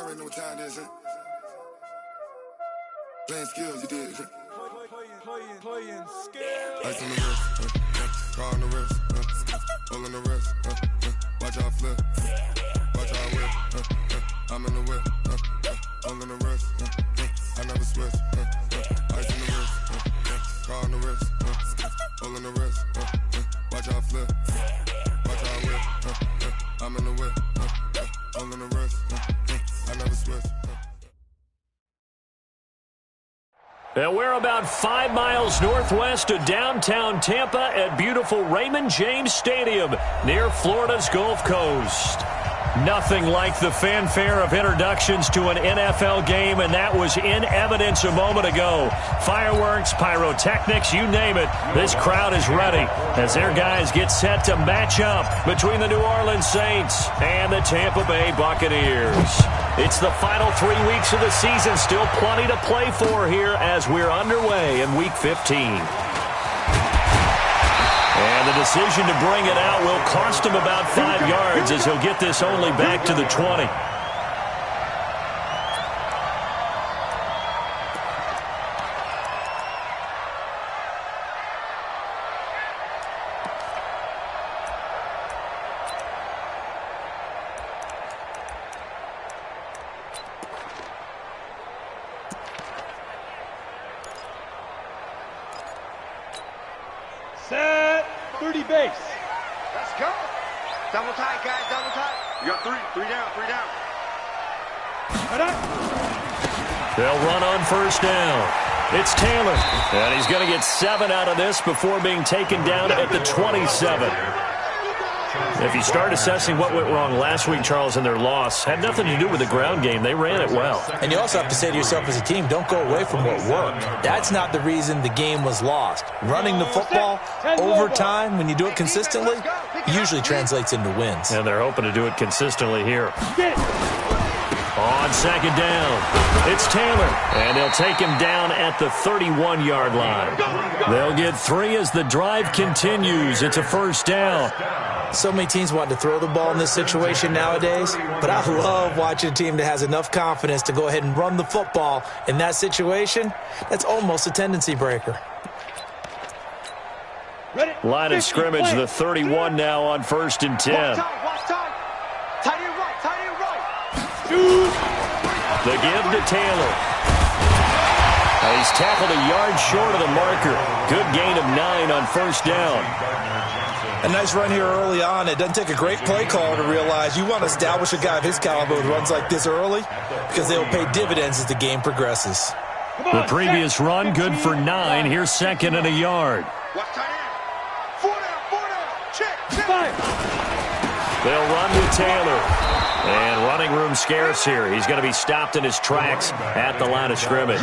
Y'all already know what time it is, huh? Playing skills, you did. Playing skills. Ice on the wrist, car on the wrist, hole in the wrist, watch out flip, watch out whip, I'm in the whip, hole in the wrist, I never switch, ice on the wrist, car on the wrist, hole in the wrist, watch out flip, watch out whip, I'm in the whip, hole in the wrist, I never switch. And we're about 5 miles northwest of downtown Tampa at beautiful Raymond James Stadium near Florida's Gulf Coast. Nothing like the fanfare of introductions to an NFL game, and that was in evidence a moment ago. Fireworks, pyrotechnics, you name it. This crowd is ready as their guys get set to match up between the New Orleans Saints and the Tampa Bay Buccaneers. It's the final 3 weeks of the season, still plenty to play for here as we're underway in Week 15. And the decision to bring it out will cost him about 5 yards as he'll get this only back to the 20. Set 30 base. Let's go. Double tight, guys, double tight. You got three down. They'll run on first down. It's Taylor, and he's going to get 7 out of this before being taken down at the 27. If you start assessing what went wrong last week, Charles, in their loss, had nothing to do with the ground game. They ran it well. And you also have to say to yourself as a team, don't go away from what worked. That's not the reason the game was lost. Running the football over time, when you do it consistently, usually translates into wins. And they're hoping to do it consistently here. On second down, it's Taylor, and they'll take him down at the 31-yard line. They'll get 3 as the drive continues. It's a first down. So many teams want to throw the ball in this situation nowadays, but I love watching a team that has enough confidence to go ahead and run the football in that situation. That's almost a tendency breaker. Line of scrimmage, the 31 now on 1st and 10. Watch time. Tight end right. The give to Taylor. He's tackled a yard short of the marker. Good gain of 9 on first down. A nice run here early on. It doesn't take a great play caller to realize you want to establish a guy of his caliber who runs like this early because they'll pay dividends as the game progresses. The previous run good for 9. Here's 2nd and a yard. Watch tight end. 4 down. Check. They'll run to Taylor. And running room scarce here. He's going to be stopped in his tracks at the line of scrimmage.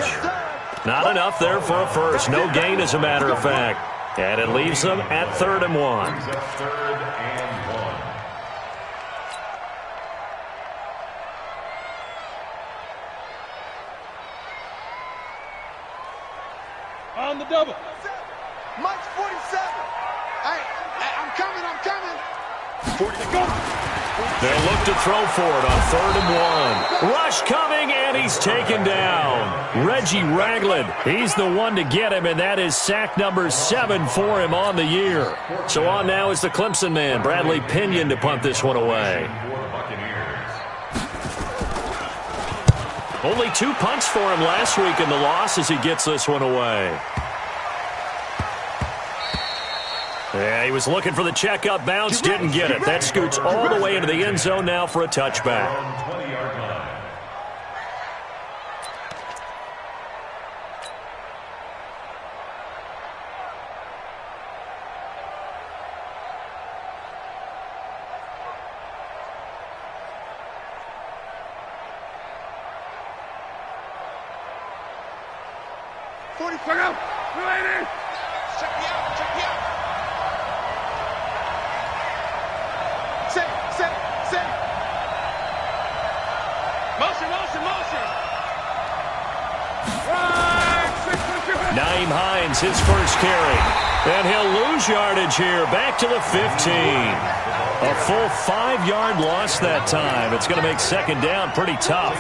Not enough there for a first. No gain, as a matter of fact. And it leaves them at 3rd and 1. On the double. Mike's 47. Hey, I'm coming. 40 to go. They'll look to throw for it on 3rd and 1. Rush coming, and he's taken down. Reggie Ragland, he's the one to get him, and that is sack number 7 for him on the year. So on now is the Clemson man, Bradley Pinion, to punt this one away. Only 2 punts for him last week in the loss as he gets this one away. Yeah, he was looking for the check-up bounce, didn't get it. That scoots all the way into the end zone now for a touchback. Naeem Hines, his first carry. And he'll lose yardage here, back to the 15. A full 5-yard loss that time. It's going to make second down pretty tough.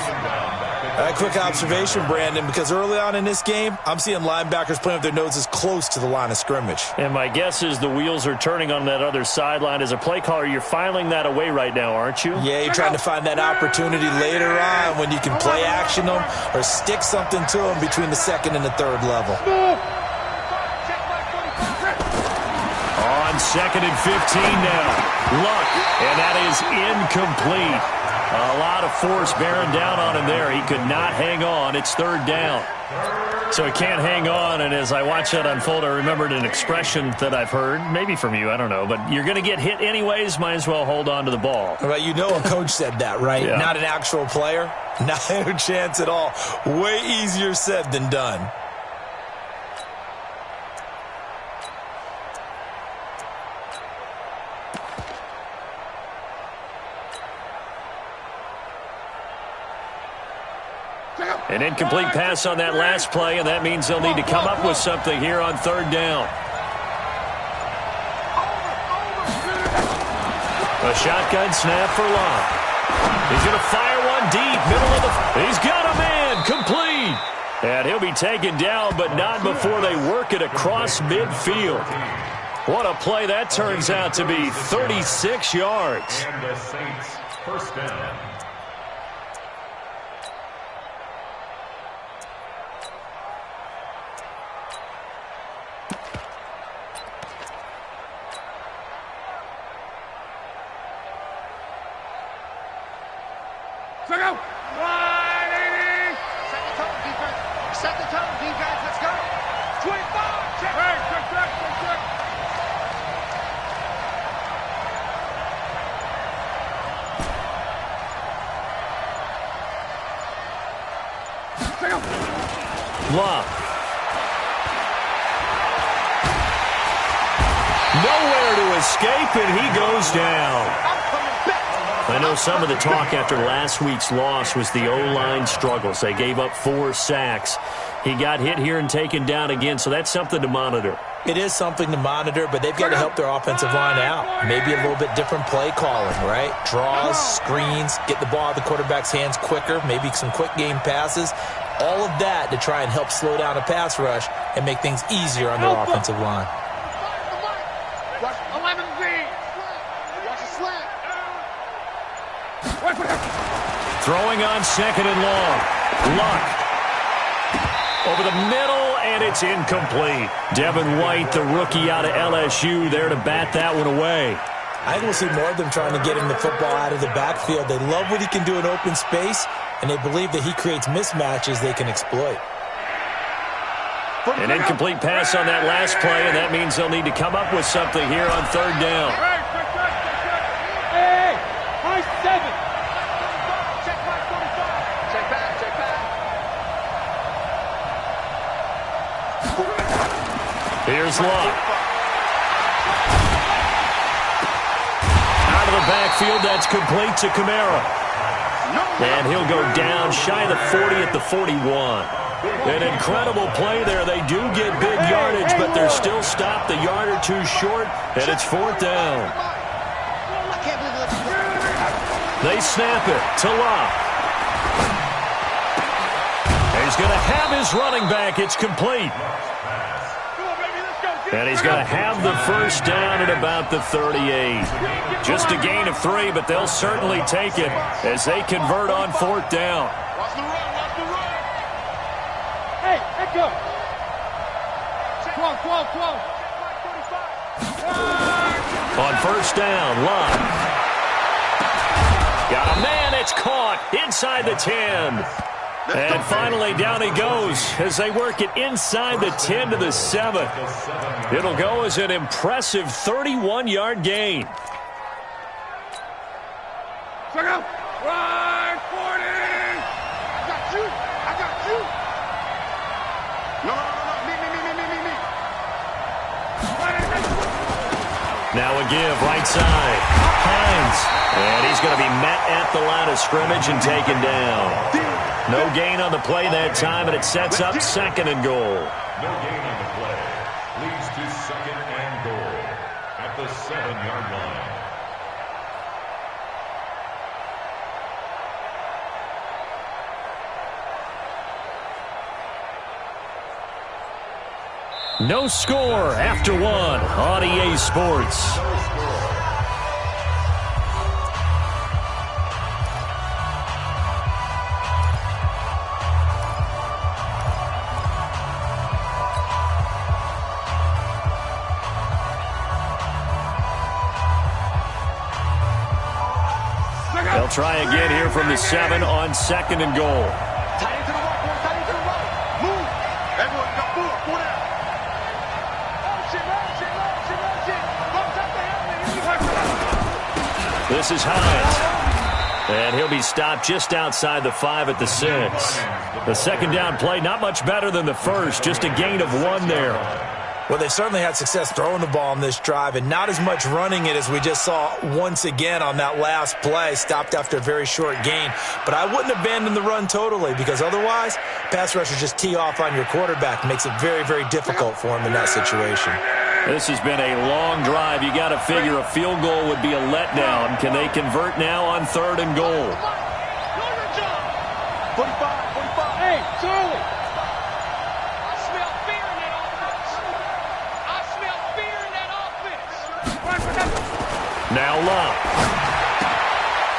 A quick observation, Brandon, because early on in this game, I'm seeing linebackers playing with their noses close to the line of scrimmage. And my guess is the wheels are turning on that other sideline. As a play caller, you're filing that away right now, aren't you? Yeah, you're trying to find that opportunity later on when you can play action them or stick something to them between the second and the third level. On second and 15 now. Luck, and that is incomplete. A lot of force bearing down on him there. He could not hang on. It's third down. So he can't hang on, and as I watch that unfold, I remembered an expression that I've heard, maybe from you, I don't know, but you're going to get hit anyways, might as well hold on to the ball. Well, you know a coach said that, right? Yeah. Not an actual player? Not a chance at all. Way easier said than done. An incomplete pass on that last play, and that means they'll need to come up with something here on third down. A shotgun snap for Love. He's going to fire one deep, middle of the... He's got a man, complete. And he'll be taken down, but not before they work it across midfield. What a play that turns out to be, 36 yards. And the Saints, first down. Set the tone, defense. Let's go. 25. Check. Love. Nowhere to escape, and he goes down. I know some of the talk after last week's loss was the O-line struggles. They gave up 4 sacks. He got hit here and taken down again, so that's something to monitor. It is something to monitor, but they've got to help their offensive line out. Maybe a little bit different play calling, right? Draws, screens, get the ball out of the quarterback's hands quicker, maybe some quick game passes. All of that to try and help slow down a pass rush and make things easier on their offensive line. Watch 11B. Watch the slant. Throwing on second and long. Luck. Over the middle, and it's incomplete. Devin White, the rookie out of LSU, there to bat that one away. I think we'll see more of them trying to get him the football out of the backfield. They love what he can do in open space, and they believe that he creates mismatches they can exploit. An incomplete pass on that last play, and that means they'll need to come up with something here on third down. Hey, high 7. Check back, 45. Check back. Here's Luck. Out of the backfield, that's complete to Kamara. And he'll go down shy of the 40 at the 41. An incredible play there. They do get big yardage, but they're still stopped a yard or two short, and it's fourth down. They snap it to Luck. He's going to have his running back. It's complete. And he's going to have the first down at about the 38. Just a gain of 3, but they'll certainly take it as they convert on fourth down. Watch the run. Hey, echo. 12. On first down, Luck. Got a man, it's caught inside the 10. And finally, down he goes as they work it inside the 10 to the 7. It'll go as an impressive 31-yard gain. Check out. Right, 40. I got you. No. Me. Now a give, right side. Hines. And he's going to be met at the line of scrimmage and taken down. No gain on the play that time, and it sets up second and goal. No gain on the play. Leads to second and goal at the 7-yard line. No score after one on EA Sports. They'll try again here from the 7 on 2nd and goal. Tight into the right, boy. Tight into the right. Move. Everyone got four down. This is Hines. And he'll be stopped just outside the 5 at the 6. The second down play, not much better than the first. Just a gain of 1 there. Well, they've certainly had success throwing the ball on this drive and not as much running it as we just saw once again on that last play, stopped after a very short gain. But I wouldn't abandon the run totally because otherwise, pass rushers just tee off on your quarterback. Makes it very, very difficult for him in that situation. This has been a long drive. You got to figure a field goal would be a letdown. Can they convert now on 3rd and goal? 45. Hey, Charlie. Now Love.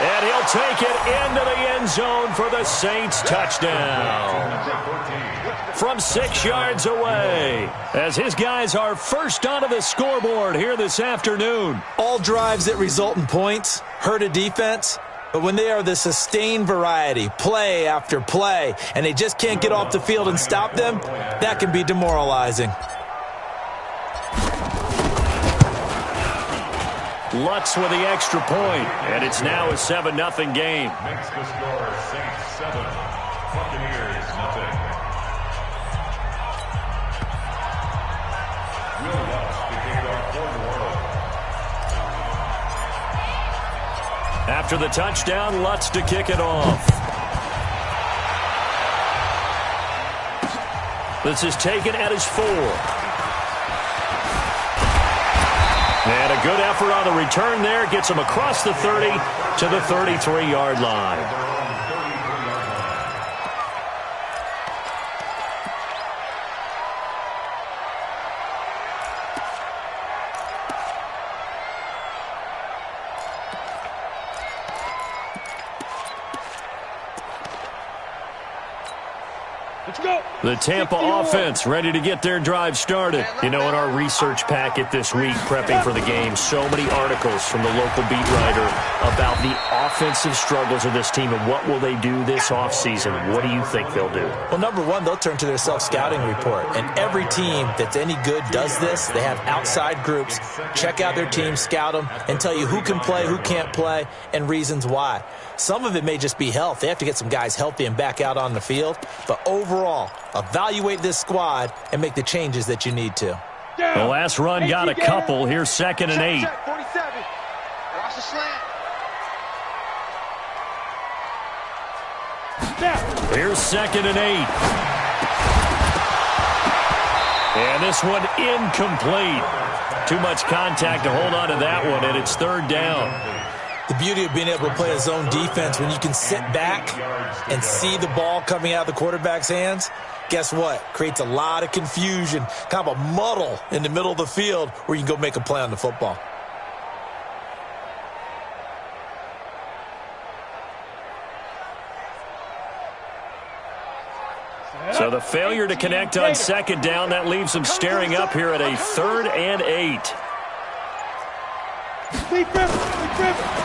And he'll take it into the end zone for the Saints touchdown. From 6 yards away, as his guys are first onto the scoreboard here this afternoon. All drives that result in points hurt a defense, but when they are the sustained variety, play after play, and they just can't get off the field and stop them, that can be demoralizing. Lutz with the extra point, and it's now a 7-0 game. Makes the score Saints 7, Buccaneers 0. Will Lutz to kick off for the world. After the touchdown, Lutz to kick it off. This is taken at his 4. And a good effort on the return there. Gets him across the 30 to the 33-yard line. Let's go. The Tampa offense ready to get their drive started. You know, in our research packet this week, prepping for the game, so many articles from the local beat writer about the offensive struggles of this team and what will they do this offseason. What do you think they'll do? Well, number one, they'll turn to their self-scouting report. And every team that's any good does this. They have outside groups. Check out their team, scout them, and tell you who can play, who can't play, and reasons why. Some of it may just be health. They have to get some guys healthy and back out on the field. But overall, evaluate this squad and make the changes that you need to. The last run got a couple. Here's 2nd and 8. Check, 47. Watch the slant. Here's 2nd and 8. And this one incomplete. Too much contact to hold on to that one, and it's 3rd down. The beauty of being able to play a zone defense, when you can sit back and see the ball coming out of the quarterback's hands, guess what? Creates a lot of confusion, kind of a muddle in the middle of the field where you can go make a play on the football. So the failure to connect on 2nd down, that leaves them staring up here at a 3rd and 8.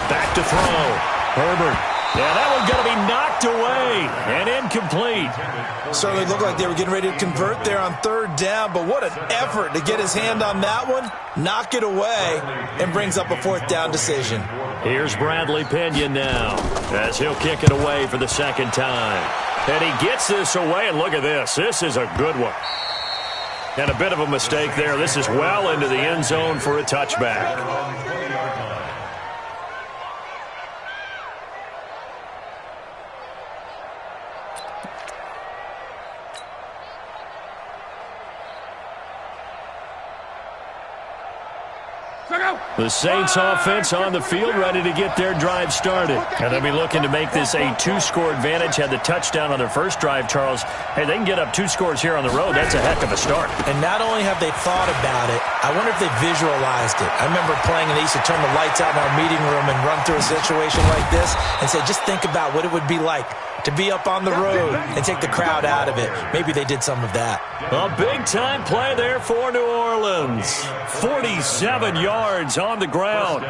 Back to throw. Herbert. Yeah, that one's going to be knocked away and incomplete. Certainly looked like they were getting ready to convert there on 3rd down, but what an effort to get his hand on that one, knock it away, and brings up a 4th down decision. Here's Bradley Pinion now as he'll kick it away for the 2nd time. And he gets this away, and look at this. This is a good one. And a bit of a mistake there. This is well into the end zone for a touchback. The Saints offense on the field, ready to get their drive started. And they'll be looking to make this a 2-score advantage. Had the touchdown on their first drive, Charles. Hey, they can get up 2 scores here on the road. That's a heck of a start. And not only have they thought about it, I wonder if they visualized it. I remember playing, and they used to turn the lights out in our meeting room and run through a situation like this and say, just think about what it would be like to be up on the road and take the crowd out of it. Maybe they did some of that. A big-time play there for New Orleans. 47 yards on the ground.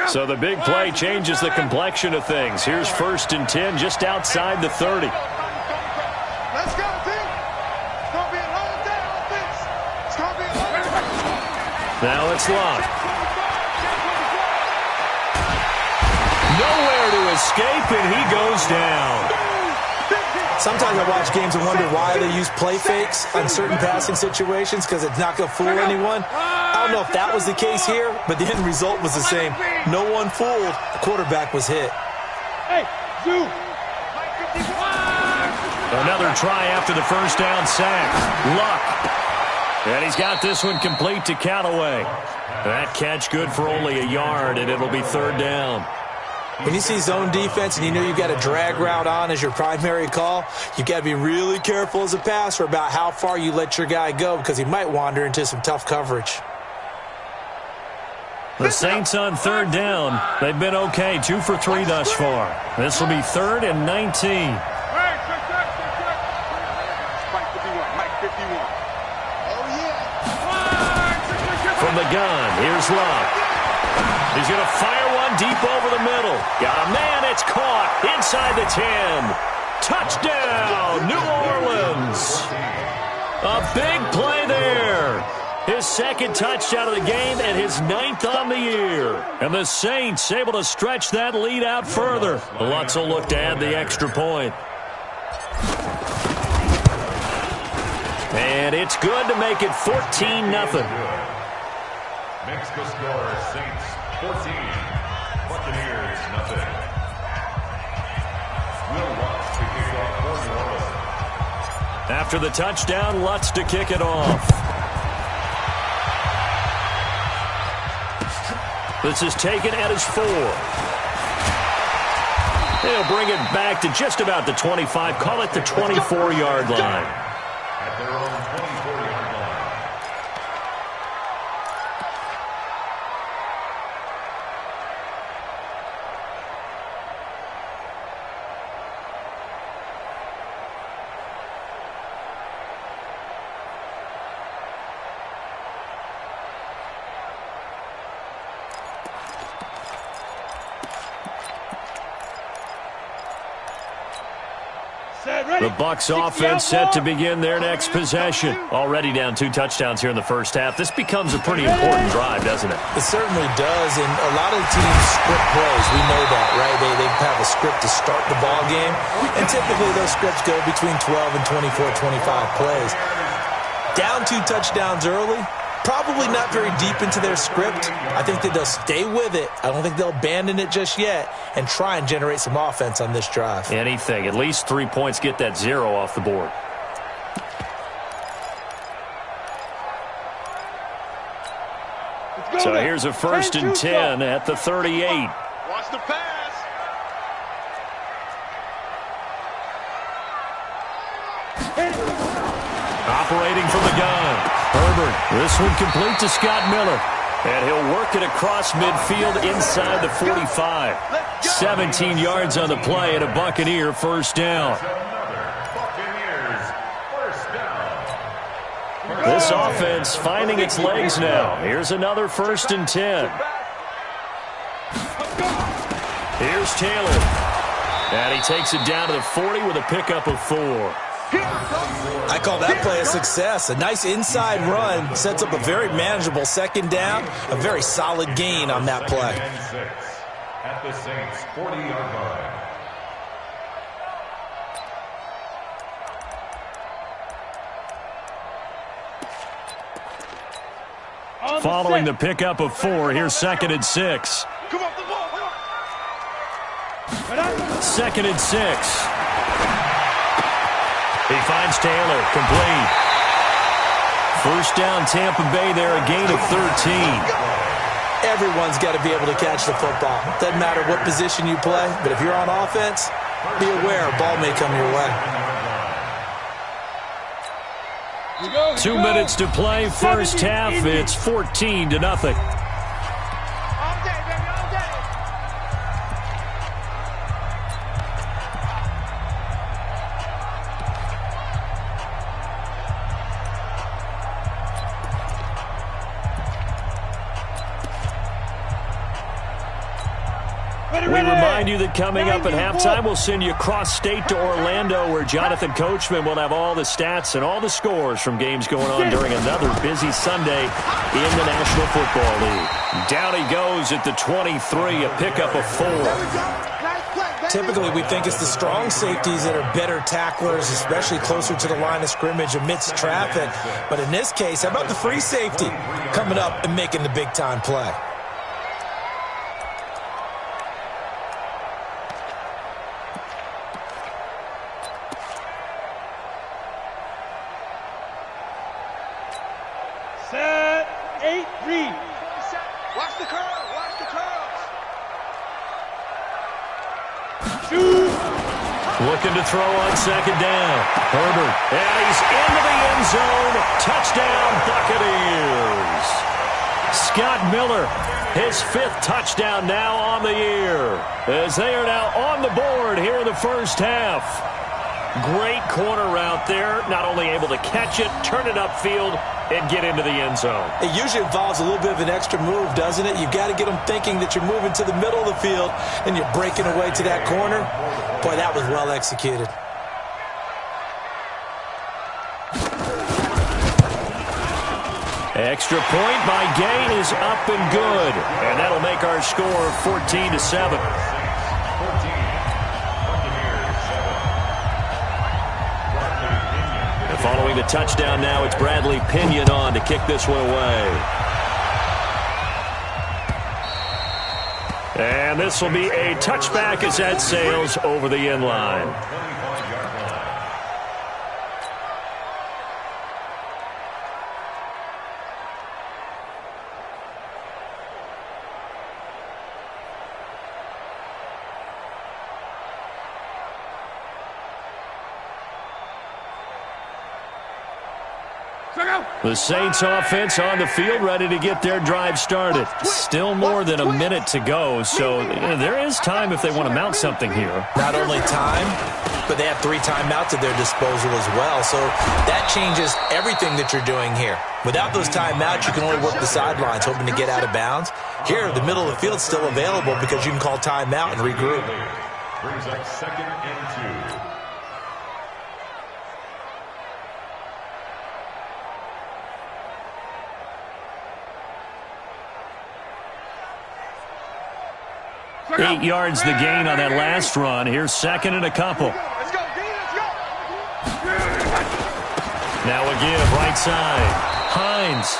So the big play changes the complexion of things. Here's 1st and 10 just outside the 30. Let's go, team. It's going to be a long day on this. It's going to be a long day. Now it's locked. Nowhere to escape, and he goes down. Sometimes I watch games and wonder why they use play fakes on certain passing situations, because it's not going to fool anyone. I don't know if that was the case here, but the end result was the same. No one fooled. The quarterback was hit. Hey, Zoo. Another try after the first down sack. Luck. And he's got this one complete to Callaway. That catch good for only a yard, and it'll be 3rd down. When you see zone defense and you know you've got a drag route on as your primary call, you've got to be really careful as a passer about how far you let your guy go, because he might wander into some tough coverage. The Saints on 3rd down. They've been okay, 2 for 3 thus far. This will be 3rd and 19. Mike 51, Mike 51. Oh, yeah. From the gun, here's Luck. He's going to fire one deep over the middle. Got a man, it's caught inside the 10. Touchdown, New Orleans. A big play there. His 2nd touchdown of the game and his 9th on the year. And the Saints able to stretch that lead out further. Lutz will look to add the extra point. And it's good to make it 14-0. Makes the score Saints 14, Buccaneers nothing. Will Lutz to kick off for New Orleans. After the touchdown, Lutz to kick it off. This is taken at his 4. They'll bring it back to just about the 25. Call it the 24-yard line. At their own 24-yard line. The Bucs offense set to begin their next possession. Already down 2 touchdowns here in the first half. This becomes a pretty important drive, doesn't it? It certainly does, and a lot of the teams script plays. We know that, right? They have a script to start the ball game, and typically those scripts go between 12 and 24, 25 plays. Down 2 touchdowns early, probably not very deep into their script. I think that they'll stay with it. I don't think they'll abandon it just yet and try and generate some offense on this drive. Anything. At least 3 points, get that 0 off the board. So here's a 1st and 10 at the 38. Watch the pass. Operating from the gun. Herbert, this one complete to Scott Miller. And he'll work it across midfield inside the 45. 17 yards on the play and a Buccaneer first down. This offense finding its legs now. Here's another 1st and 10. Here's Taylor. And he takes it down to the 40 with a pickup of 4. I call that play a success. A nice inside run sets up a very manageable 2nd down. A very solid gain on that play. At the Saints 40-yard line. Following the pickup of 4, here's 2nd and 6. Come on, the ball. 2nd and 6. He finds Taylor, complete. First down, Tampa Bay there, a gain of 13. Everyone's got to be able to catch the football. Doesn't matter what position you play, but if you're on offense, be aware a ball may come your way. 2 minutes to play, first half. It's 14-0. We remind you that coming up at halftime, we'll send you cross-state to Orlando, where Jonathan Coachman will have all the stats and all the scores from games going on during another busy Sunday in the National Football League. Down he goes at the 23, a pickup of 4. Typically, we think it's the strong safeties that are better tacklers, especially closer to the line of scrimmage amidst traffic. But in this case, how about the free safety coming up and making the big-time play? Set, 8, read. Watch the curls. Watch the curls. Shoot. Looking to throw on second down. Herbert, and he's into the end zone. Touchdown, Buccaneers. Scott Miller, his 5th touchdown now on the year, as they are now on the board here in the first half. Great corner route there, not only able to catch it, turn it upfield, and get into the end zone. It usually involves a little bit of an extra move, doesn't it? You've got to get them thinking that you're moving to the middle of the field and you're breaking away to that corner. Boy, that was well executed. Extra point by Gay is up and good, and that'll make our score 14-7. Following the touchdown now, it's Bradley Pinion on to kick this one away. And this will be a touchback as that sails over the end line. The Saints offense on the field, ready to get their drive started. Still more than a minute to go, so there is time if they want to mount something here. Not only time, but they have 3 timeouts at their disposal as well, so that changes everything that you're doing here. Without those timeouts, you can only work the sidelines, hoping to get out of bounds. Here, the middle of the field is still available because you can call timeout and regroup. Brings up 2nd and 2. Eight yards the gain on that last run. Here's 2nd and a couple. Let's go, D. Let's go. Now a give, right side. Hines.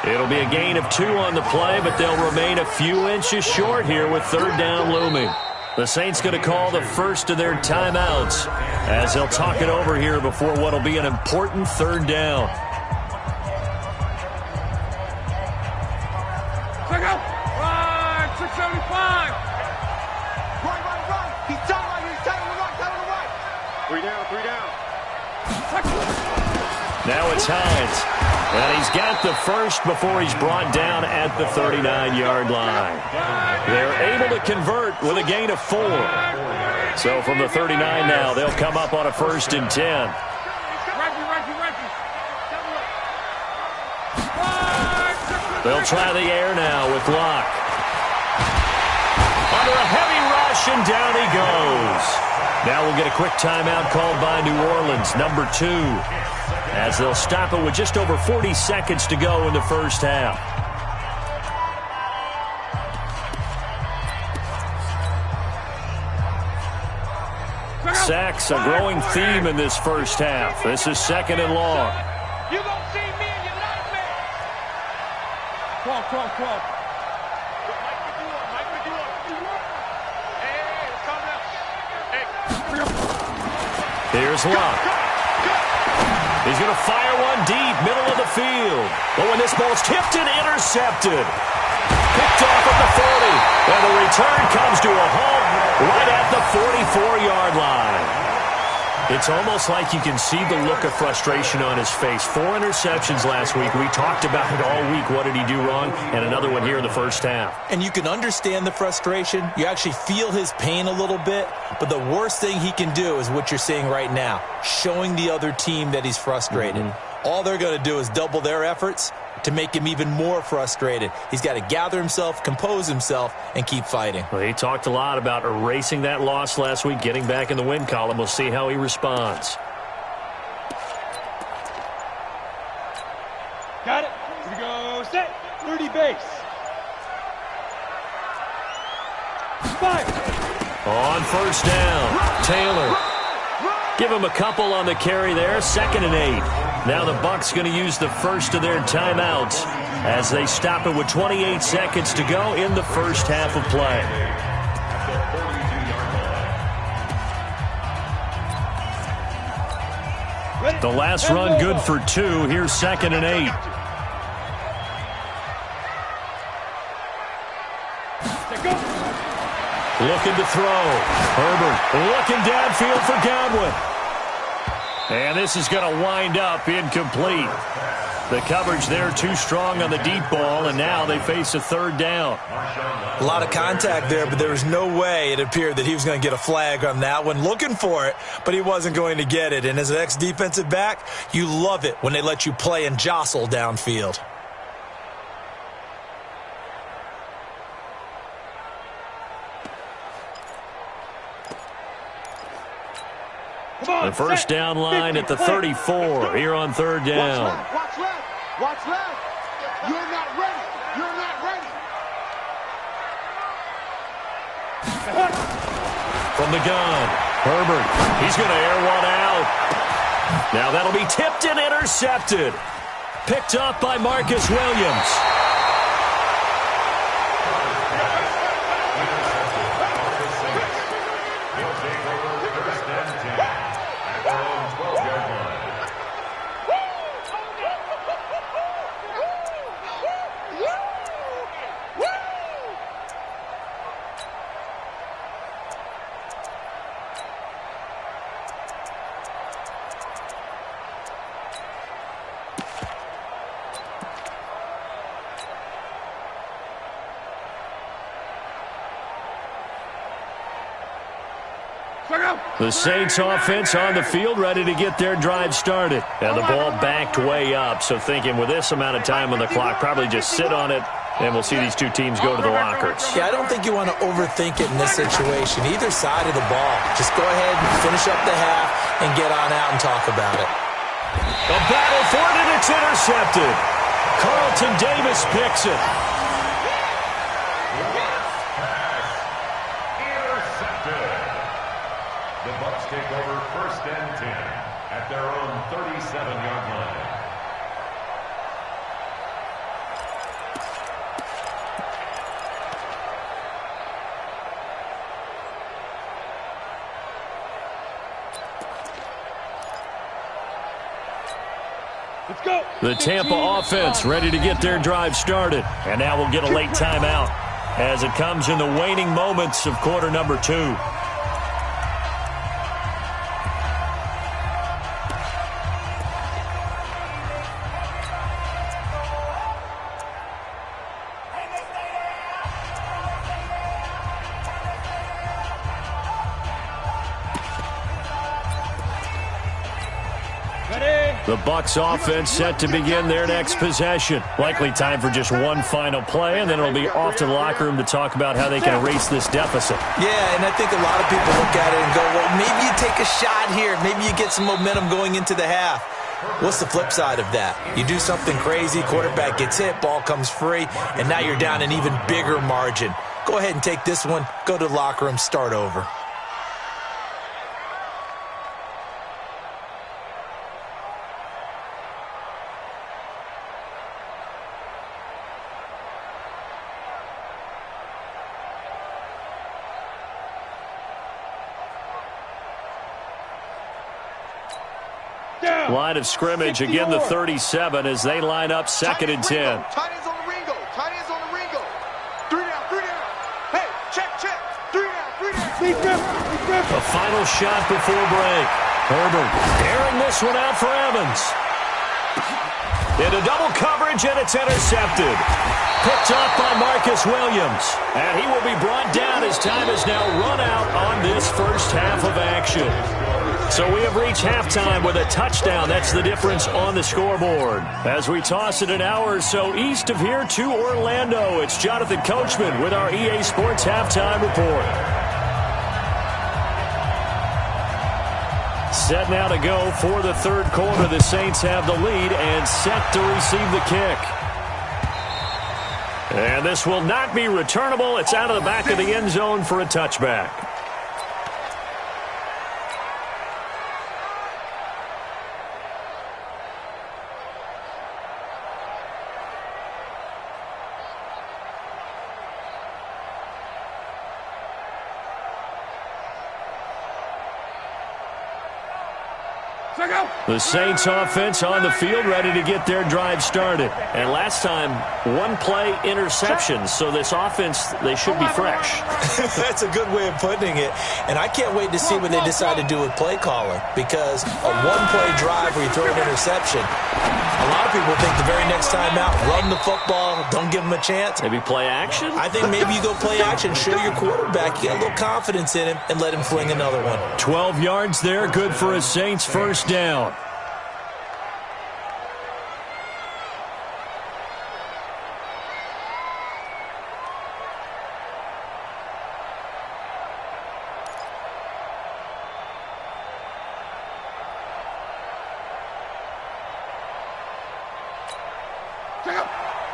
It'll be a gain of 2 on the play, but they'll remain a few inches short here with 3rd down looming. The Saints going to call the first of their timeouts as they'll talk it over here before what will be an important 3rd down. Check out. 675. He's tight on the right. 3 down. Now it's Hines. And he's got the first before he's brought down at the 39-yard line. They're able to convert with a gain of 4. So from the 39 now, they'll come up on a 1st and 10. They'll try the air now with Locke. Under a heavy rush, and down he goes. Now we'll get a quick timeout called by New Orleans, number 2, as they'll stop it with just over 40 seconds to go in the first half. Sacks, a growing theme in this first half. This is 2nd and long. You gonna see me in your nightmares. Crawl. Here's Locke. He's He's going to fire one deep, middle of the field. But when this ball's tipped and intercepted, picked off at the 40, and the return comes to a halt right at the 44-yard line. It's almost like you can see the look of frustration on his face. 4 interceptions last week. We talked about it all week. What did he do wrong? And another one here in the first half. And you can understand the frustration. You actually feel his pain a little bit. But the worst thing he can do is what you're seeing right now, showing the other team that he's frustrated. All they're going to do is double their efforts to make him even more frustrated. He's got to gather himself, compose himself, and keep fighting. Well, he talked a lot about erasing that loss last week, getting back in the win column. We'll see how he responds. Got it. Here we go. Set. 30 base. Fire. On first down, Taylor. Give him a couple on the carry there. 2nd and 8. Now the Bucs going to use the first of their timeouts as they stop it with 28 seconds to go in the first half of play. The last run good for 2. Here's 2nd and 8. Looking to throw. Herbert looking downfield for Godwin. And this is going to wind up incomplete. The coverage there too strong on the deep ball, and now they face a 3rd down. A lot of contact there, but there was no way it appeared that he was going to get a flag on that one. Looking for it, but he wasn't going to get it. And as an ex-defensive back, you love it when they let you play and jostle downfield. The first down line at the 34 here on 3rd down. Watch left. Watch left. You're not ready. You're not ready. From the gun, Herbert. He's going to air one out. Now that'll be tipped and intercepted. Picked up by Marcus Williams. The Saints offense on the field, ready to get their drive started. And the ball backed way up, so thinking with this amount of time on the clock, probably just sit on it, and we'll see these two teams go to the lockers. Yeah, I don't think you want to overthink it in this situation. Either side of the ball. Just go ahead and finish up the half and get on out and talk about it. A battle for it, and it's intercepted. Carlton Davis picks it. The Bucs take over 1st and 10 at their own 37-yard line. Let's go. The Tampa offense ready to get their drive started. And now we'll get a late timeout as it comes in the waning moments of quarter number 2. The Bucs offense set to begin their next possession. Likely time for just one final play, and then it'll be off to the locker room to talk about how they can erase this deficit. Yeah, and I think a lot of people look at it and go, well, maybe you take a shot here. Maybe you get some momentum going into the half. What's the flip side of that? You do something crazy, quarterback gets hit, ball comes free, and now you're down an even bigger margin. Go ahead and take this one, go to the locker room, start over. Line of scrimmage, again the 37 as they line up 2nd and 10. Tight ends on the Ringo. Tight ends on the Ringo. 3 down, 3 down. Hey, check. 3 down. A final shot before break. Herbert airing this one out for Evans. Into double coverage, and it's intercepted. Picked off by Marcus Williams. And he will be brought down as time has now run out on this first half of action. So we have reached halftime with a touchdown. That's the difference on the scoreboard. As we toss it an hour or so east of here to Orlando, it's Jonathan Coachman with our EA Sports Halftime Report. Set now to go for the third quarter. The Saints have the lead and set to receive the kick. And this will not be returnable. It's out of the back of the end zone for a touchback. The Saints offense on the field, ready to get their drive started. And last time, one play interception, so this offense, they should be fresh. That's a good way of putting it. And I can't wait to see what they decide to do with play calling, because a one-play drive where you throw an interception, a lot of people think the very next time out, run the football, don't give them a chance. Maybe play action? I think maybe you go play action, show your quarterback, you got a little confidence in him, and let him fling another one. 12 yards there, good for a Saints first down.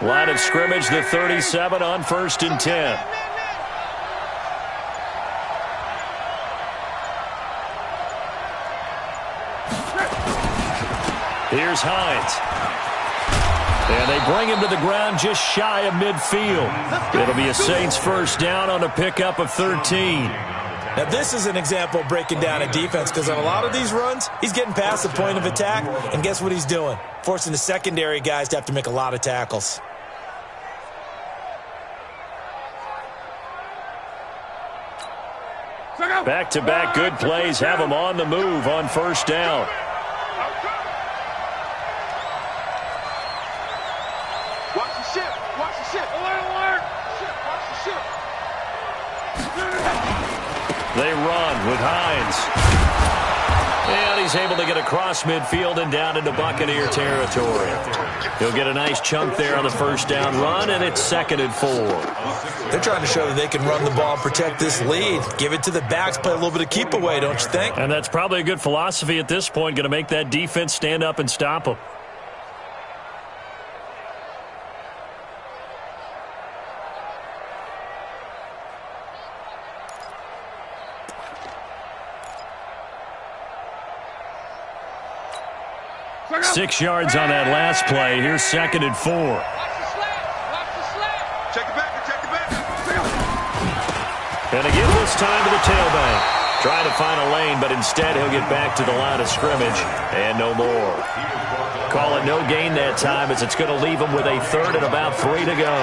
Line of scrimmage, the 37 on 1st and 10. Here's Hines. And they bring him to the ground just shy of midfield. It'll be a Saints first down on a pickup of 13. Now, this is an example of breaking down a defense, because on a lot of these runs, he's getting past the point of attack, and guess what he's doing? Forcing the secondary guys to have to make a lot of tackles. Back-to-back good plays have them on the move on first down. Watch the ship. Watch the ship. Alert. Watch the ship. They run with Hines. And he's able to get across midfield and down into Buccaneer territory. He'll get a nice chunk there on the first down run, and it's 2nd and 4. They're trying to show that they can run the ball and protect this lead. Give it to the backs, play a little bit of keep away, don't you think? And that's probably a good philosophy at this point, going to make that defense stand up and stop them. Six yards on that last play. Here's 2nd and 4. Watch the slant. Check it back. And again this time to the tailback. Trying to find a lane, but instead he'll get back to the line of scrimmage. And no more. Call it no gain that time, as it's going to leave him with a 3rd and about 3 to go.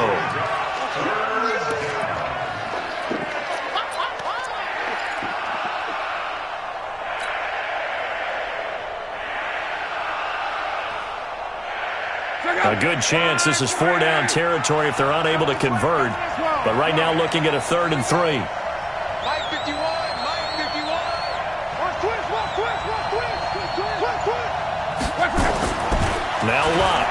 A good chance this is 4-down territory if they're unable to convert. But right now looking at a 3rd and 3. Mike 51. Now Luck.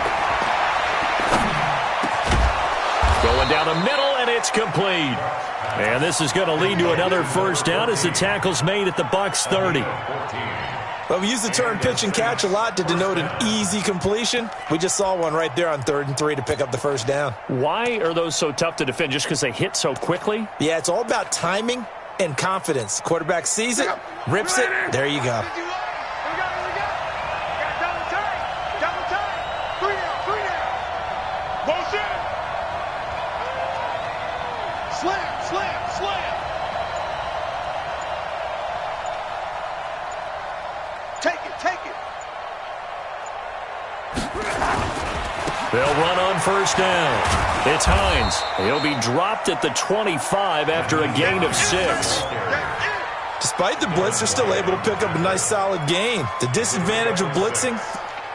Going down the middle, and it's complete. And this is going to lead to another first down as the tackle's made at the Bucs 30. Well, we use the term pitch and catch a lot to denote an easy completion. We just saw one right there on 3rd and 3 to pick up the first down. Why are those so tough to defend? Just because they hit so quickly? Yeah, it's all about timing and confidence. Quarterback sees it, rips it, there you go. Slam. Take it. They'll run on first down. It's Hines. He'll be dropped at the 25 after a gain of 6. Despite the blitz, they're still able to pick up a nice solid gain. The disadvantage of blitzing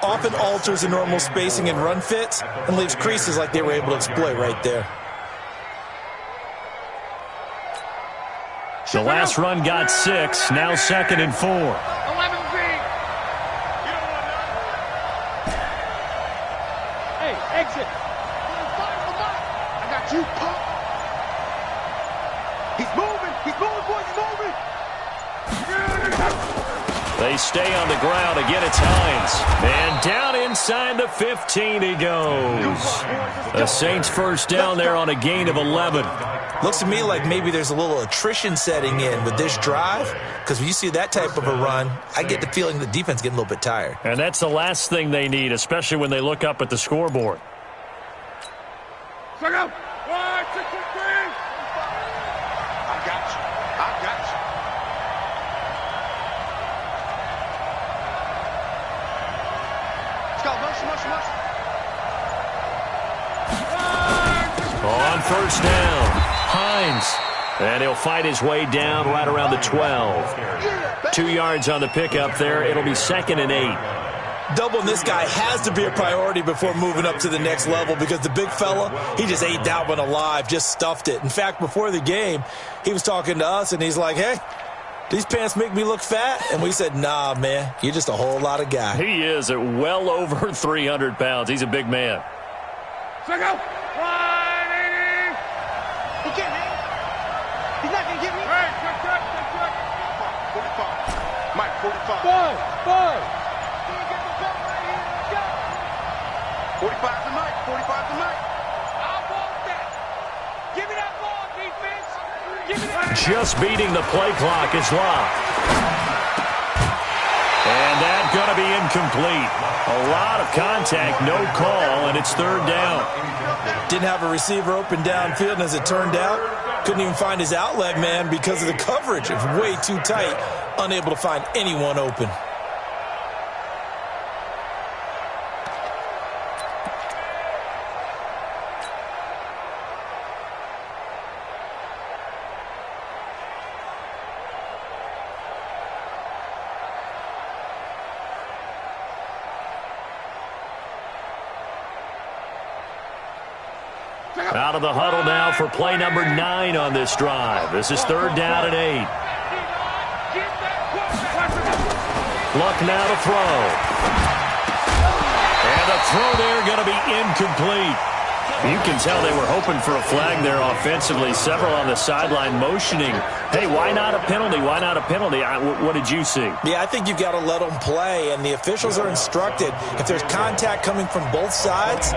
often alters the normal spacing and run fits and leaves creases like they were able to exploit right there. The last run got 6, now 2nd and 4. 11B. Hey, exit. I got you, punk. He's moving. He's moving, boys. He's moving. They stay on the ground. Again, it's Hines. And down inside the 15 he goes. The Saints first down there on a gain of 11. Looks to me like maybe there's a little attrition setting in with this drive, because when you see that type of a run, I get the feeling the defense getting a little bit tired. And that's the last thing they need, especially when they look up at the scoreboard. Check out. 1, 2, 3. I got you. I got you. Let's go. Motion. On first down, Hines. And he'll fight his way down right around the 12. 2 yards on the pickup there. It'll be 2nd and 8. Doubling this guy has to be a priority before moving up to the next level, because the big fella, he just ate that one alive, just stuffed it. In fact, before the game, he was talking to us, and he's like, hey, these pants make me look fat? And we said, nah, man, you're just a whole lot of guy. He is at well over 300 pounds. He's a big man. Check out. 180. He can't hang. He's not going to get me. Hey, check. 45. Mike, 45. 5. 45 to Mike. 45 to Mike. I want that. Give me that ball, defense. Give me that. Just beating the play clock is locked. And that's going to be incomplete. A lot of contact, no call, and it's 3rd down. Didn't have a receiver open downfield, and as it turned out, couldn't even find his outlet man because of the coverage. It was way too tight, unable to find anyone open. Out of the huddle now for play number 9 on this drive. This is 3rd down and 8. Luck now to throw. And the throw there going to be incomplete. You can tell they were hoping for a flag there offensively. Several on the sideline motioning. Hey, why not a penalty? Why not a penalty? What did you see? Yeah, I think you've got to let them play, and the officials are instructed, if there's contact coming from both sides,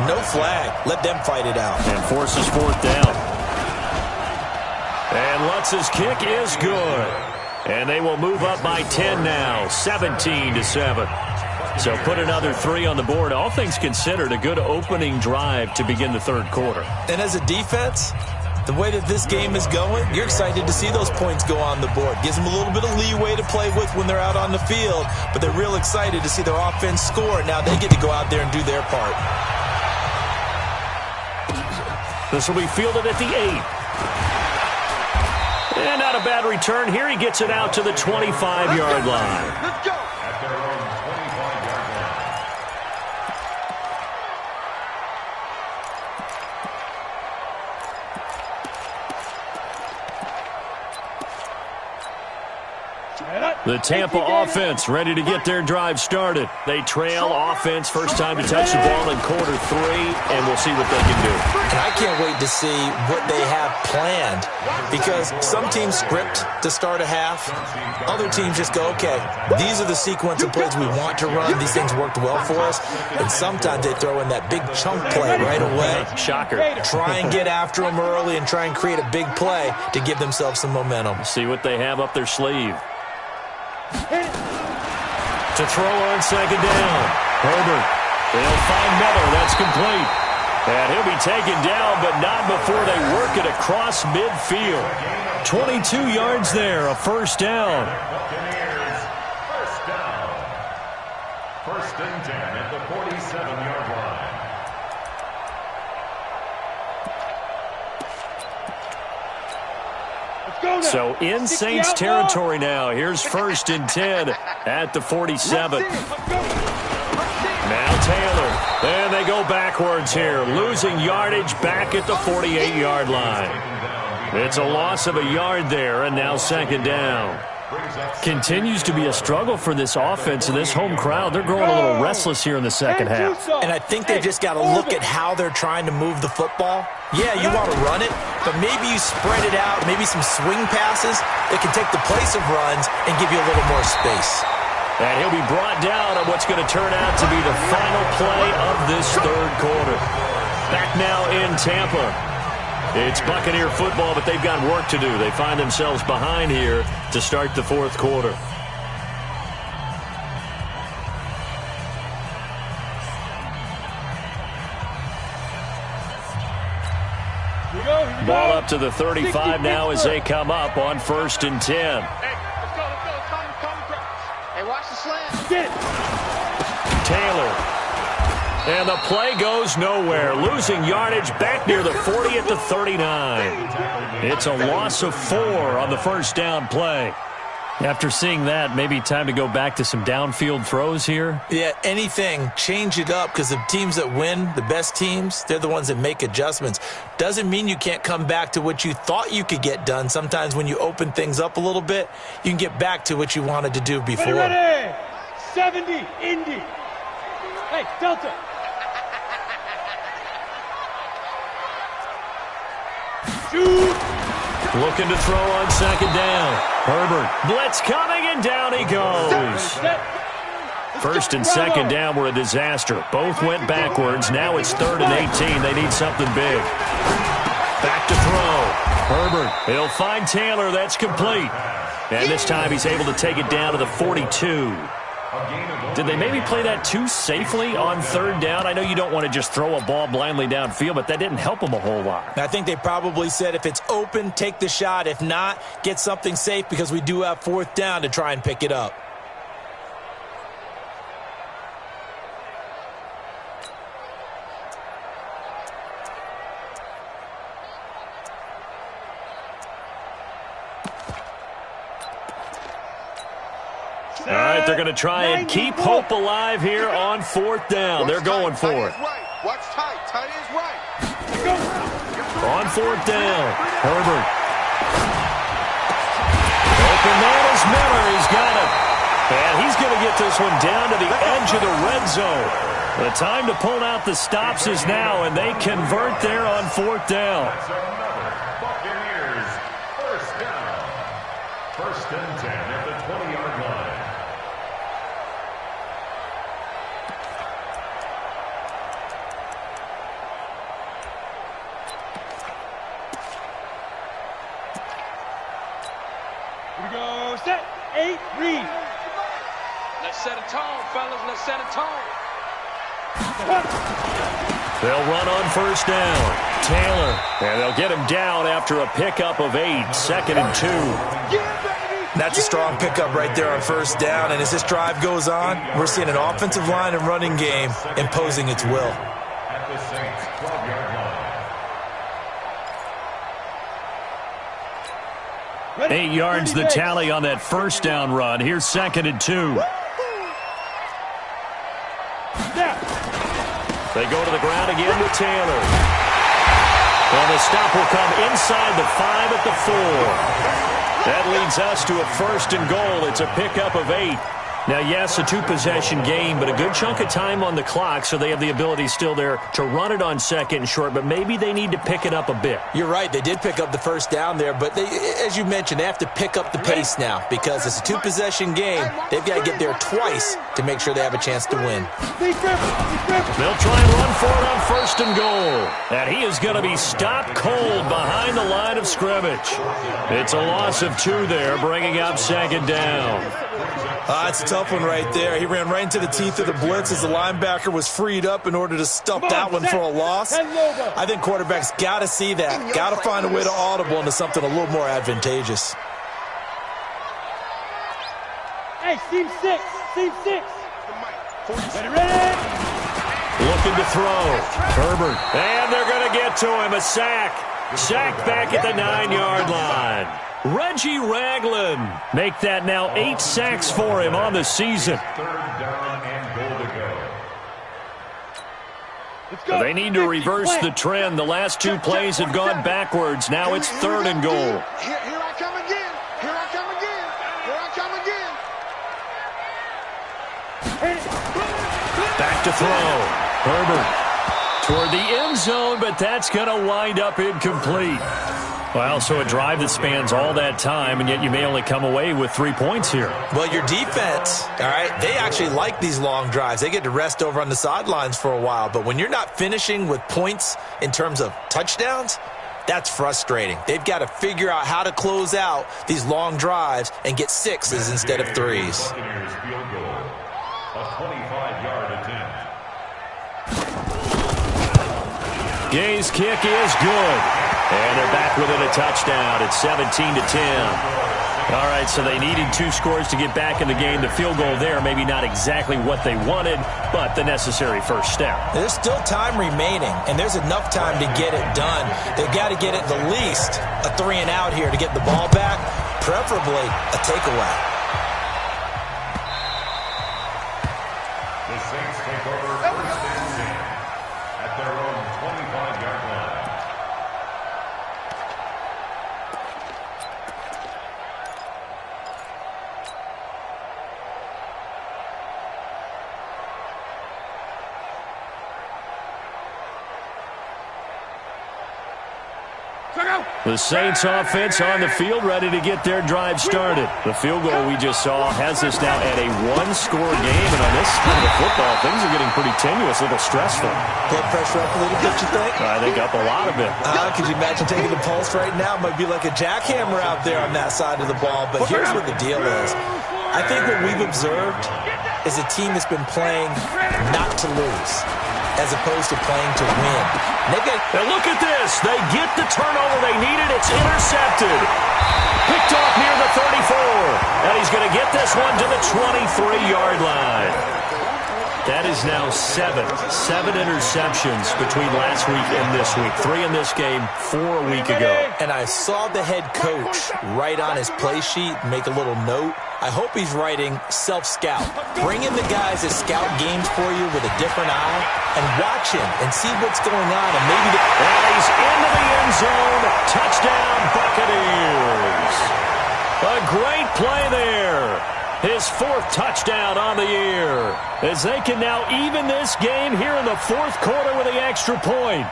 no flag. Let them fight it out. And forces 4th down. And Lutz's kick is good. And they will move up by 10 now, 17-7. So put another 3 on the board. All things considered, a good opening drive to begin the 3rd quarter. And as a defense, the way that this game is going, you're excited to see those points go on the board. Gives them a little bit of leeway to play with when they're out on the field, but they're real excited to see their offense score. Now they get to go out there and do their part. This will be fielded at the 8. And not a bad return. Here he gets it out to the 25-yard line. Let's go. At their own 25-yard line. The Tampa offense ready to get their drive started. They trail offense first time to touch the ball in quarter 3, and we'll see what they can do. And I can't wait to see what they have planned, because some teams script to start a half. Other teams just go, okay, these are the sequence of plays we want to run. These things worked well for us. And sometimes they throw in that big chunk play right away. Shocker. Try and get after them early and try and create a big play to give themselves some momentum. See what they have up their sleeve. To throw on 2nd down. Herbert. They'll find Miller. That's complete. And he'll be taken down, but not before they work it across midfield. 22 yards there, a first down. First down. 1st and 10 at the 47-yard line. So in Saints territory now. Here's 1st and 10 at the 47. Now Taylor. And they go backwards here. Losing yardage back at the 48-yard line. It's a loss of a yard there, and now 2nd down. Continues to be a struggle for this offense and this home crowd. They're growing a little restless here in the second half. And I think they've just got to look at how they're trying to move the football. Yeah, you want to run it, but maybe you spread it out, maybe some swing passes that can take the place of runs and give you a little more space. And he'll be brought down on what's going to turn out to be the final play of this 3rd quarter. Back now in Tampa. It's Buccaneer football, but they've got work to do. They find themselves behind here to start the 4th quarter. Ball up to the 35 now as they come up on 1st and 10. Hey, let's go. Hey, watch the slant. Taylor. And the play goes nowhere. Losing yardage back near the 40 at the 39. It's a loss of 4 on the 1st down play. After seeing that, maybe time to go back to some downfield throws here. Yeah, anything. Change it up, because the teams that win, the best teams, they're the ones that make adjustments. Doesn't mean you can't come back to what you thought you could get done. Sometimes when you open things up a little bit, you can get back to what you wanted to do before. Ready? 70, Indy. Hey, Delta. Shoot. Looking to throw on 2nd down. Herbert. Blitz coming, and down he goes. 1st and 2nd down were a disaster. Both went backwards. Now it's 3rd and 18. They need something big. Back to throw. Herbert. He'll find Taylor. That's complete. And this time he's able to take it down to the 42. Did they maybe play that too safely on 3rd down? I know you don't want to just throw a ball blindly downfield, but that didn't help them a whole lot. I think they probably said if it's open, take the shot. If not, get something safe, because we do have 4th down to try and pick it up. All right, they're going to try and keep hope alive here on 4th down. They're going for it. Watch tight. Tight is right. On 4th down, Herbert. Open man is Miller. He's got it. And he's going to get this one down to the edge of the red zone. The time to pull out the stops is now, and they convert there on 4th down. Buccaneers, 1st down. 1st and 10 at the 20-yard line. Here we go. Set. 8, read. Let's set a tone, fellas. Let's set a tone. They'll run on 1st down. Taylor. And they'll get him down after a pickup of 8. 2nd and 2. That's a strong pickup right there on 1st down. And as this drive goes on, we're seeing an offensive line and running game imposing its will. At the Saints' 12-yard line. 8 yards the tally on that 1st down run. Here's 2nd and 2. They go to the ground again with Taylor. And the stop will come inside the 5 at the 4. That leads us to a 1st and goal. It's a pickup of 8. Now, yes, a 2-possession game, but a good chunk of time on the clock, so they have the ability still there to run it on 2nd and short, but maybe they need to pick it up a bit. You're right. They did pick up the 1st down there, but they, as you mentioned, they have to pick up the pace now because it's a 2-possession game. They've got to get there twice to make sure they have a chance to win. They'll try and run for it on 1st and goal. And he is going to be stopped cold behind the line of scrimmage. It's a loss of 2 there, bringing up 2nd down. It's a tough one right there. He ran right into the teeth of the blitz as the linebacker was freed up in order to stuff that one for a loss. I think quarterbacks got to see that. Got to find a way to audible into something a little more advantageous. Hey, seam 6. Seam 6. Ready? Looking to throw. Herbert. And they're going to get to him. A sack. Sack back at the 9-yard line. Reggie Ragland. Make that now 8 sacks for him on the season. Third down and goal to go. They need to reverse the trend. The last 2 plays have gone backwards. Now it's 3rd and goal. Here I come again. Here I come again. Here I come again. Back to throw. Herbert toward the end zone, but that's going to wind up incomplete. Well, so a drive that spans all that time, and yet you may only come away with 3 points here. Well, your defense, all right, they actually like these long drives. They get to rest over on the sidelines for a while. But when you're not finishing with points in terms of touchdowns, that's frustrating. They've got to figure out how to close out these long drives and get 6s instead of 3s. Buccaneers field goal. A 25-yard attempt. Gay's kick is good. And they're back within a touchdown. It's 17-10. All right, so they needed 2 scores to get back in the game. The field goal there, maybe not exactly what they wanted, but the necessary first step. There's still time remaining, and there's enough time to get it done. They've got to get at the least a 3-and-out here to get the ball back, preferably a takeaway. The Saints take over first and 10 at their own 25-yard line. The Saints offense on the field, ready to get their drive started. The field goal we just saw has us now at a 1-score game, and on this kind of football, things are getting pretty tenuous, a little stressful. Blood pressure up a little bit, you think? I think up a lot of it. Could you imagine taking the pulse right now? It might be like a jackhammer out there on that side of the ball, but here's what the deal is. I think what we've observed is a team that's been playing not to lose, as opposed to playing to win. Now look at this. They get the turnover they needed. It's intercepted. Picked off near the 34. And he's going to get this one to the 23-yard line. That is now 7 interceptions between last week and this week. 3 in this game, 4 a week ago. And I saw the head coach write on his play sheet, make a little note. I hope he's writing self-scout. Bring in the guys that scout games for you with a different eye and watch him and see what's going on. And maybe and he's into the end zone. Touchdown, Buccaneers. A great play there. His 4th touchdown on the year, as they can now even this game here in the 4th quarter with the extra point.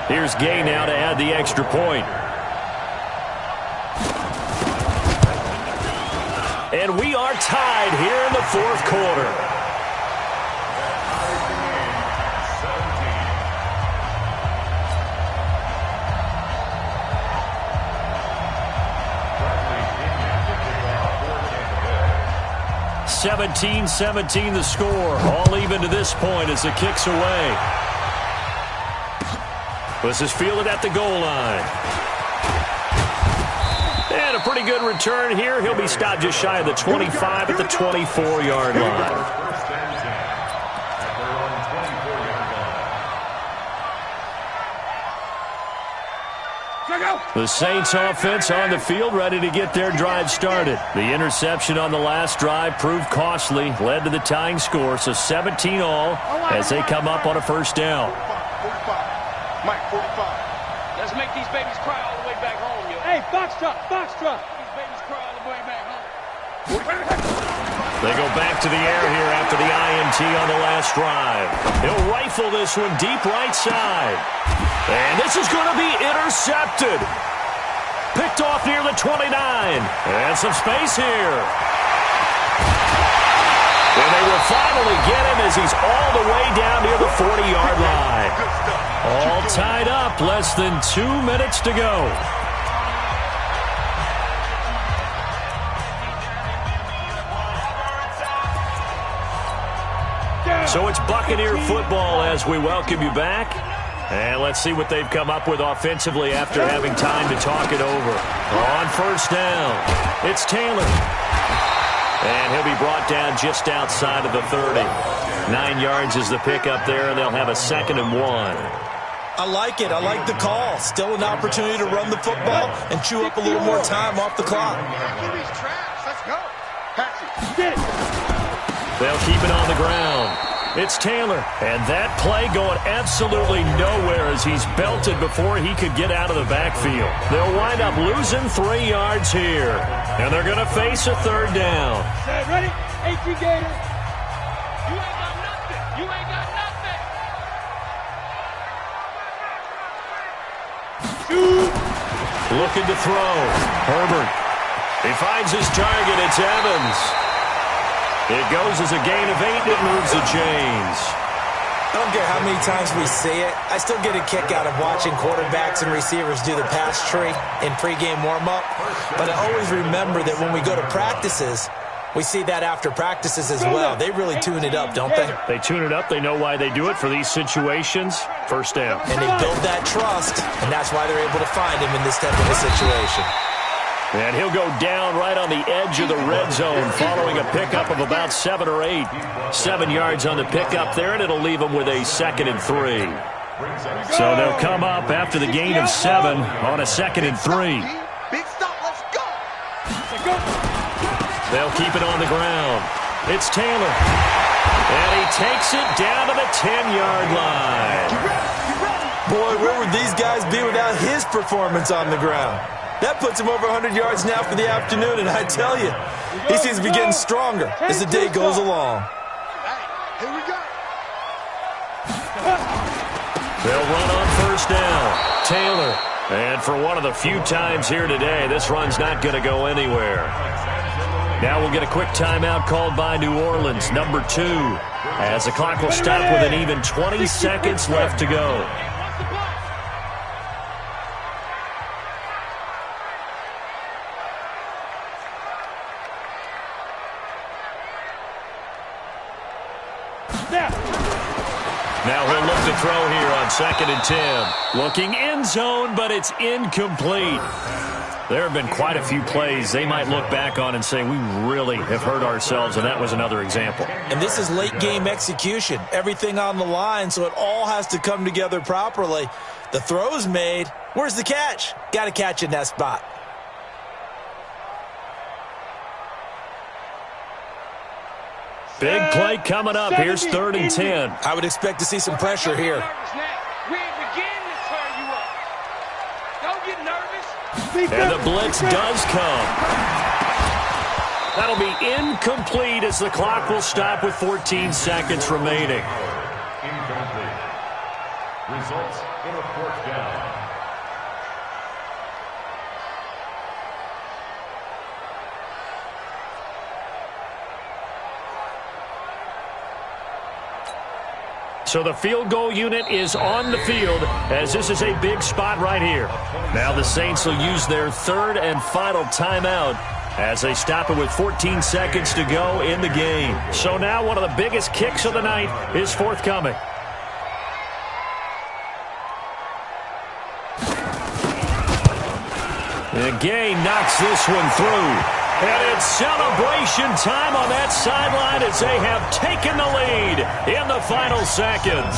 Here's Gay now to add the extra point. And we are tied here in the 4th quarter. 17-17 the score. All even to this point as the kick's away. This is fielded at the goal line. And a pretty good return here. He'll be stopped just shy of the 25 at the 24-yard line. The Saints offense on the field, ready to get their drive started. The interception on the last drive proved costly, led to the tying score, so 17 all as they come up on a first down. 45. Mike, 45. Let's make these babies cry all the way back home, yo. Hey, Foxtrot. These babies cry all the way back home. They go back to the air here after the INT on the last drive. He'll rifle this one deep right side. And this is going to be intercepted. Picked off near the 29. And some space here. And they will finally get him as he's all the way down near the 40-yard line. All tied up, less than 2 minutes to go. So it's Buccaneer football as we welcome you back. And let's see what they've come up with offensively after having time to talk it over. On first down, it's Taylor. And he'll be brought down just outside of the 30. 9 yards is the pickup there, and they'll have a 2nd and 1. I like it. I like the call. Still an opportunity to run the football and chew up a little more time off the clock. Let's go. They'll keep it on the ground. It's Taylor, and that play going absolutely nowhere as he's belted before he could get out of the backfield. They'll wind up losing 3 yards here, and they're going to face a 3rd down. Ready? 18 Gators. You ain't got nothing. You ain't got nothing. Looking to throw. Herbert. He finds his target. It's Evans. It goes as a gain of 8. It moves the chains. I don't care how many times we see it. I still get a kick out of watching quarterbacks and receivers do the pass tree in pregame warm-up. But I always remember that when we go to practices, we see that after practices as well. They really tune it up, don't they? They tune it up. They know why they do it for these situations. 1st down. And they build that trust, and that's why they're able to find him in this type of a situation. And he'll go down right on the edge of the red zone following a pickup of about 7 or 8. 7 yards on the pickup there, and it'll leave him with a 2nd and 3. So they'll come up after the gain of 7 on a 2nd and 3. Big stop. Let's go. They'll keep it on the ground. It's Taylor. And he takes it down to the 10-yard line. Boy, where would these guys be without his performance on the ground? That puts him over 100 yards now for the afternoon, and I tell you, he seems to be getting stronger as the day goes along. Here we go. They'll run on 1st down. Taylor. And for one of the few times here today, this run's not going to go anywhere. Now we'll get a quick timeout called by New Orleans, number 2, as the clock will stop with an even 20 seconds left to go. Now he'll look to throw here on 2nd and 10. Looking end zone, but it's incomplete. There have been quite a few plays they might look back on and say, we really have hurt ourselves, and that was another example. And this is late-game execution. Everything on the line, so it all has to come together properly. The throw's made. Where's the catch? Got to catch in that spot. Big play coming up. Here's 3rd and 10. I would expect to see some pressure here. We ain't beginning to turn you up. Don't get nervous. And the blitz does come. That'll be incomplete as the clock will stop with 14 seconds remaining. Incomplete. Results in a 4th down. So the field goal unit is on the field as this is a big spot right here. Now the Saints will use their 3rd and final timeout as they stop it with 14 seconds to go in the game. So now one of the biggest kicks of the night is forthcoming. And Gay knocks this one through. And it's celebration time on that sideline as they have taken the lead in the final seconds.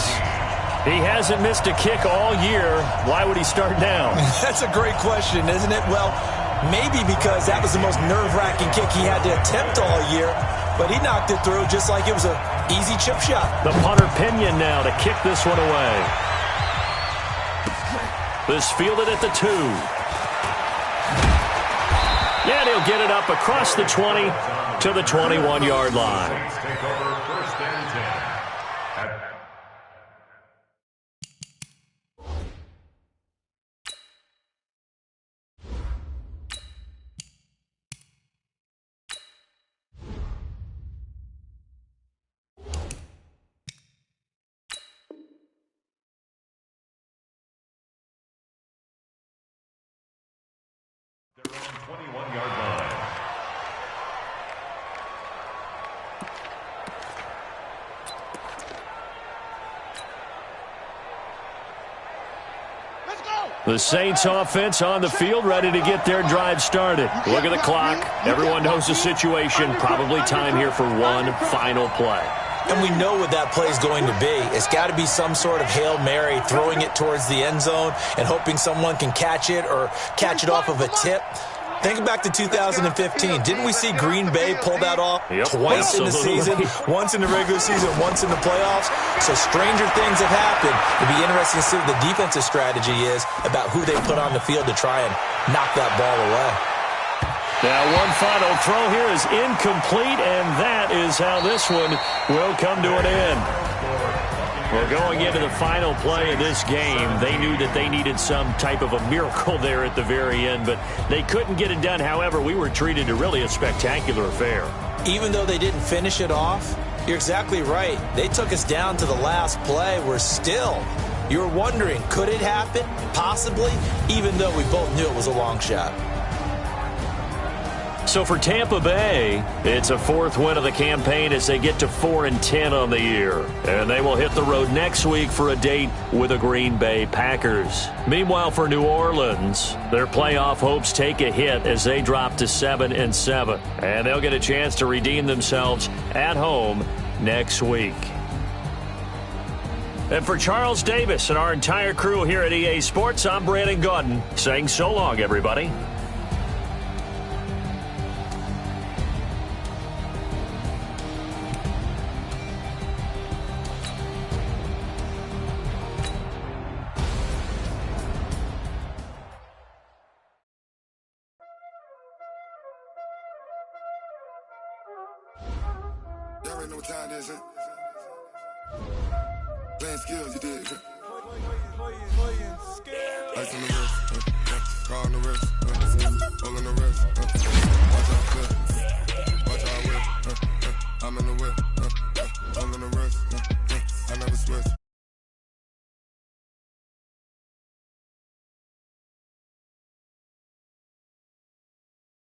He hasn't missed a kick all year. Why would he start now? That's a great question, isn't it? Well, maybe because that was the most nerve-wracking kick he had to attempt all year. But he knocked it through just like it was an easy chip shot. The punter Pinion now to kick this one away. This fielded at the 2. And he'll get it up across the 20 to the 21-yard line. Take over 1st and 10. Their own 21-yard line. The Saints offense on the field, ready to get their drive started. Look at the clock. Everyone knows the situation. Probably time here for one final play. And we know what that play is going to be. It's got to be some sort of Hail Mary, throwing it towards the end zone and hoping someone can catch it or catch it off of a tip. Think back to 2015. Didn't we see Green Bay pull that off twice in the season? Once in the regular season, once in the playoffs. So stranger things have happened. It'll be interesting to see what the defensive strategy is about who they put on the field to try and knock that ball away. Now one final throw here is incomplete, and that is how this one will come to an end. Well, going into the final play of this game, they knew that they needed some type of a miracle there at the very end, but they couldn't get it done. However, we were treated to really a spectacular affair. Even though they didn't finish it off, you're exactly right. They took us down to the last play. We're still, you're wondering, could it happen? Possibly, even though we both knew it was a long shot. So for Tampa Bay, it's a fourth win of the campaign as they get to 4-10 on the year. And they will hit the road next week for a date with the Green Bay Packers. Meanwhile, for New Orleans, their playoff hopes take a hit as they drop to 7-7. And they'll get a chance to redeem themselves at home next week. And for Charles Davis and our entire crew here at EA Sports, I'm Brandon Gaudin saying so long, everybody. Y'all already know what time it is, huh? Playing skills, you did. Ice on the wrist, car on the wrist, all on the wrist. Watch out.